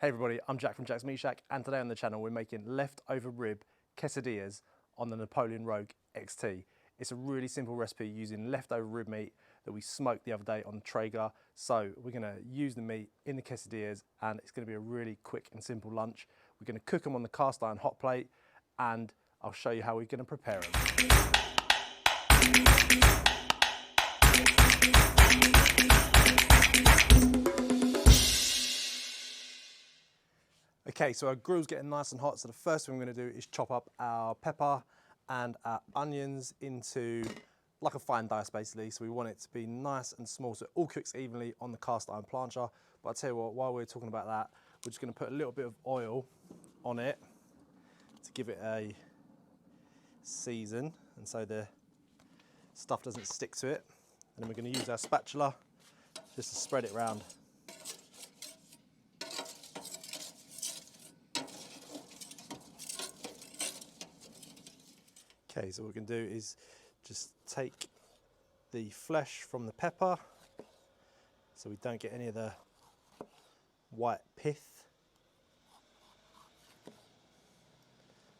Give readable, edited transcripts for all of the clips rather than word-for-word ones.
Hey everybody, I'm Jack from Jack's Meat Shack, and today on the channel we're making leftover rib quesadillas on the Napoleon Rogue XT. It's a really simple recipe using leftover rib meat that we smoked the other day on the Traeger. So we're gonna use the meat in the quesadillas and it's gonna be a really quick and simple lunch. We're gonna cook them on the cast iron hot plate and I'll show you how we're gonna prepare them. Okay, so our grill's getting nice and hot, so the first thing we're going to do is chop up our pepper and our onions into like a fine dice basically, so we want it to be nice and small so it all cooks evenly on the cast iron plancher. But I'll tell you what, while we're talking about that, we're just going to put a little bit of oil on it to give it a season and so the stuff doesn't stick to it. And then we're going to use our spatula just to spread it around. Okay, so what we're going to do is just take the flesh from the pepper so we don't get any of the white pith.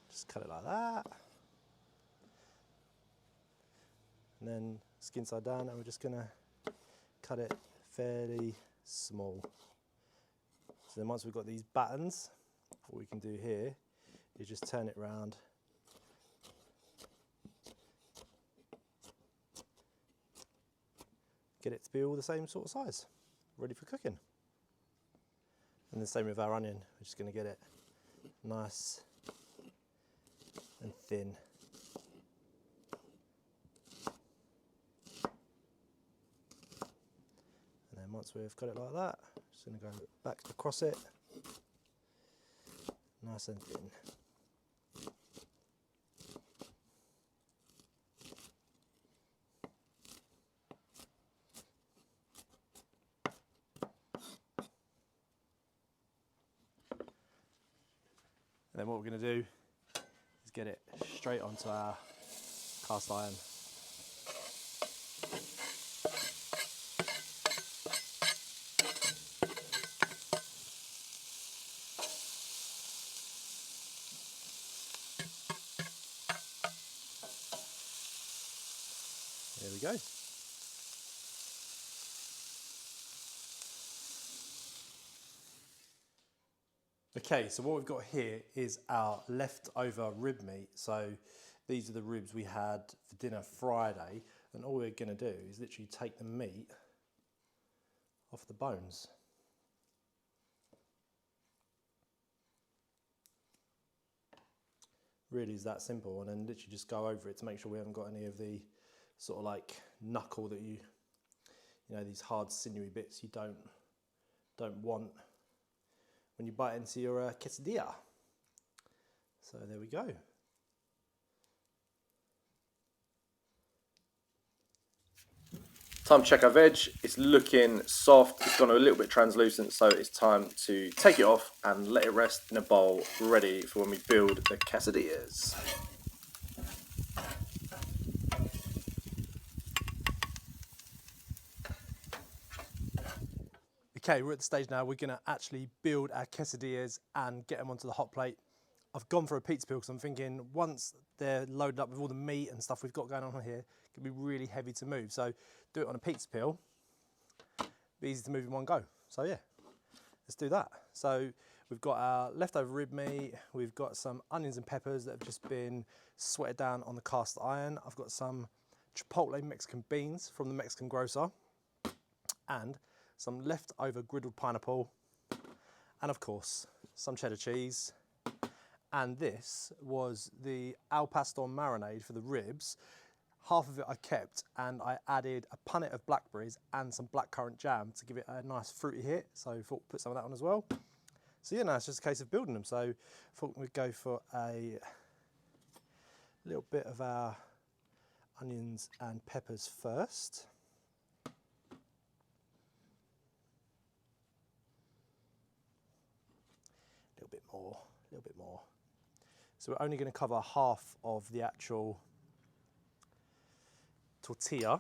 Just cut it like that. And then skin side down, and we're just going to cut it fairly small. So then once we've got these battens, what we can do here is just turn it around. Get it to be all the same sort of size, ready for cooking. And the same with our onion, we're just going to get it nice and thin. And then once we've got it like that, just going to go back across it, nice and thin. And then what we're going to do is get it straight onto our cast iron. There we go. Okay, so what we've got here is our leftover rib meat. So these are the ribs we had for dinner Friday, and all we're going to do is literally take the meat off the bones. Really is that simple, and then literally just go over it to make sure we haven't got any of the sort of like knuckle that you know, these hard sinewy bits you don't want when you bite into your quesadilla. So there we go. Time to check our veg. It's looking soft. It's gone a little bit translucent, so it's time to take it off and let it rest in a bowl, ready for when we build the quesadillas. Okay, we're at the stage now, we're gonna actually build our quesadillas and get them onto the hot plate. I've gone for a pizza peel because I'm thinking once they're loaded up with all the meat and stuff we've got going on here, it can be really heavy to move. So do it on a pizza peel, be easy to move in one go. So yeah, let's do that. So we've got our leftover rib meat, we've got some onions and peppers that have just been sweated down on the cast iron. I've got some Chipotle Mexican beans from the Mexican grocer, and some leftover griddled pineapple, and of course, some cheddar cheese. And this was the al pastor marinade for the ribs. Half of it I kept, and I added a punnet of blackberries and some blackcurrant jam to give it a nice fruity hit. So I thought put some of that on as well. So yeah, now it's just a case of building them. So I thought we'd go for a little bit of our onions and peppers first. A little bit more. So we're only going to cover half of the actual tortilla.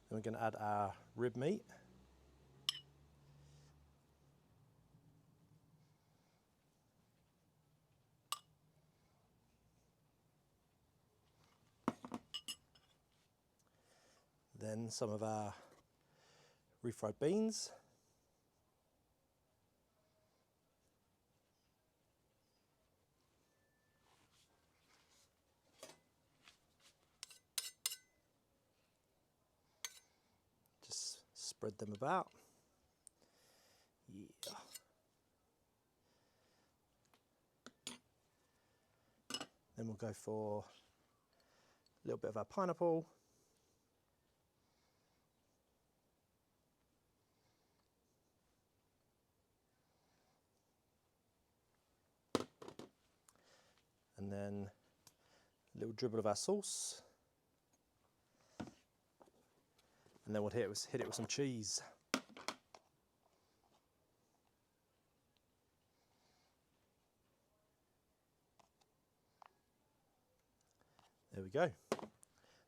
Then we're going to add our rib meat. then some of our refried beans. Just spread them about. Yeah. Then we'll go for a little bit of our pineapple. And then a little dribble of our sauce. And then we'll hit it with some cheese. There we go. And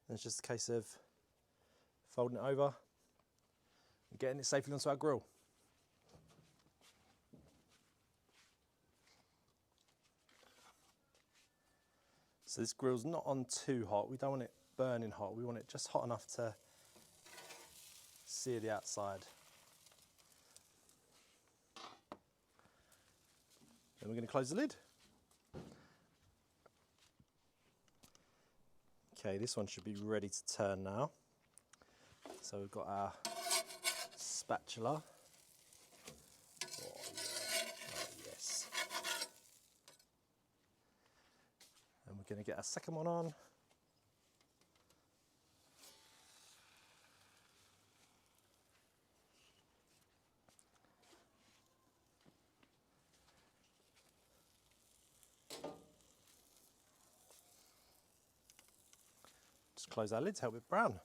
it's just a case of folding it over and getting it safely onto our grill. So this grill's not on too hot. We don't want it burning hot. We want it just hot enough to sear the outside. Then we're going to close the lid. Okay, this one should be ready to turn now. So we've got our spatula. Oh, yeah. Oh, yes. And we're going to get our second one on. Just close our lids, help it brown.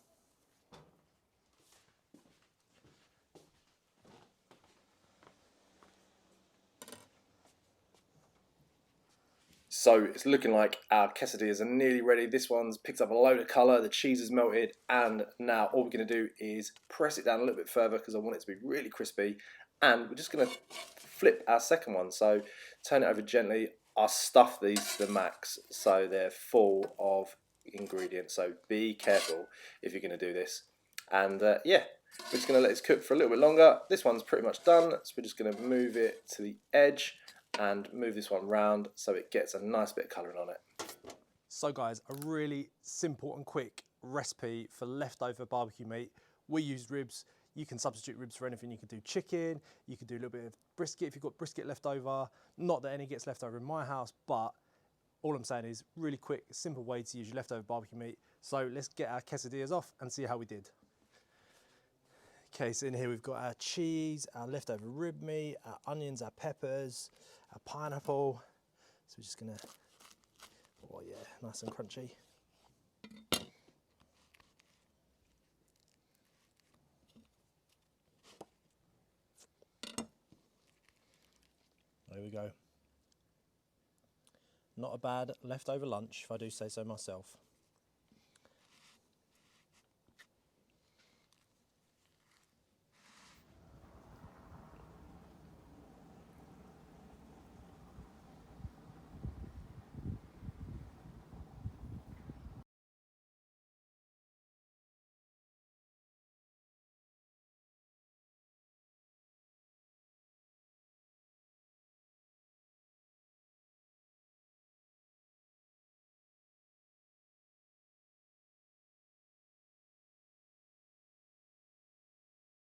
So it's looking like our quesadillas are nearly ready. This one's picked up a load of colour, the cheese is melted, and now all we're going to do is press it down a little bit further because I want it to be really crispy. And we're just going to flip our second one. So turn it over gently. I'll stuff these to the max so they're full of ingredients. So be careful if you're going to do this. And yeah, we're just going to let this cook for a little bit longer. This one's pretty much done, so we're just going to move it to the edge and move this one round so it gets a nice bit of colouring on it. So guys, a really simple and quick recipe for leftover barbecue meat. We used ribs. You can substitute ribs for anything. You can do chicken, you can do a little bit of brisket if you've got brisket left over. Not that any gets left over in my house, but all I'm saying is really quick, simple way to use your leftover barbecue meat. So let's get our quesadillas off and see how we did. Okay, so in here we've got our cheese, our leftover rib meat, our onions, our peppers, our pineapple. So we're just gonna, oh yeah, nice and crunchy. There we go. Not a bad leftover lunch, if I do say so myself.